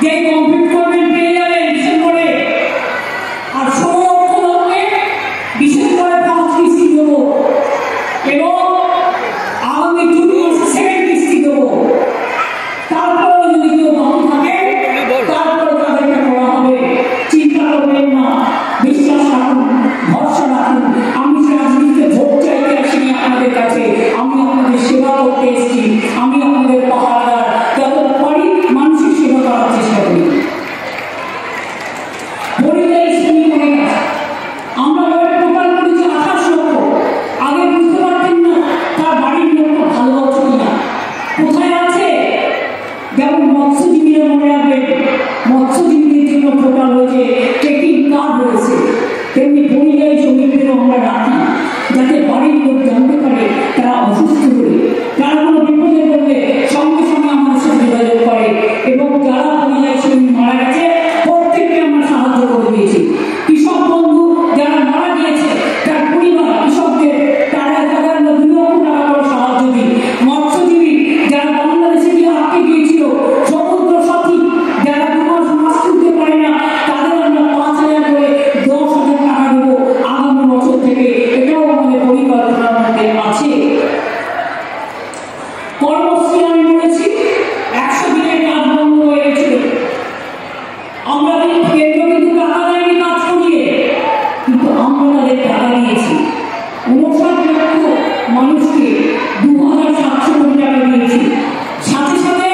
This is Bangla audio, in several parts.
যে কমপ্লিট করবেন পেয়ে যাবেন ডিসেম্বরে। আর সমস্ত লোককে ডিসেম্বরে 5 কিস্তি দেবো এবং আগামী 2 মাসে 7 কিস্তি দেবো। তারপরে যদি কেউ দাম থাকে তারপরে তাদেরকে করা হবে। চিন্তা করবেন না, বিশ্বাস রাখুন, ভরসা রাখুন। আমি রাজনীতিতে ভোট চাইতে আসিনি আপনাদের কাছে, আমি আপনাদের সেবা করতে এসেছি। আমি আপনাদের পাহাড়দার, যতটা পারি মানুষের সেবা করার চেষ্টা করি। পরিযায়ী শ্রমিক অনেক আছে, আমরা টোটাল করেছি 28 লক্ষ। আগে বুঝতে পারতেন না তার বাড়ির লোকটা ভালো আছে কিনা, কোথায় আছে। যেমন মৎস্যজীবীরা মনে রাখবেন, মৎস্যজীবীদের জন্য টোটাল হয়েছে ট্রেকিং কার্ড রয়েছে, তেমনি পরিযায়ী শ্রমিকদেরও আমরা রাখি, যাতে বাড়ির লোক জানতে পারে তারা অসুস্থ হলে, তারা কোনো বিপদে পড়লে সঙ্গে সঙ্গে আমাদের সাথে যোগাযোগ করে। এবং যারা পরিযায়ী শ্রমিক মারা গেছে প্রত্যেককে আমরা সাহায্য করে দিয়েছি। কৃষক বন্ধু যারা মারা গিয়েছে তার পরিবার, কৃষকদের তারা 1,000 বা 2 লক্ষ টাকা করে সাহায্য দিই। মৎস্যজীবী যারা বাংলাদেশে গিয়ে আটকে গিয়েছিল, সমুদ্র সাথী যারা 2 মাস মাছ তুলতে পারে না, তাদের আমরা 5,000 করে 10,000 টাকা দেবো আগামী বছর থেকে। এটাও আমাদের পরিকল্পনার মধ্যে আছে। কর্মশ্রী আমি বলেছি, 100 দিনের কাজ বন্ধ হয়ে গেছিল। আমরা কেন্দ্র কিন্তু টাকা দেয়নি কাজ করিয়ে, কিন্তু আমরা তাদের টাকা দিয়েছি। 59 লক্ষ মানুষকে 2,700 কোটি টাকা দিয়েছি। সাথে সাথে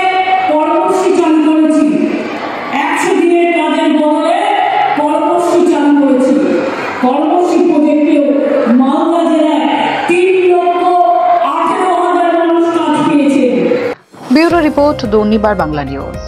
কর্মশ্রী চালু করেছি, 100 দিনের কাজের বদলে কর্মশ্রী চালু করেছি। কর্মশ্রী প্রজেক্টেও মালদা জেলায় 3,18,000 মানুষ কাজ পেয়েছে। Bureau report, Durnibar Bangla news.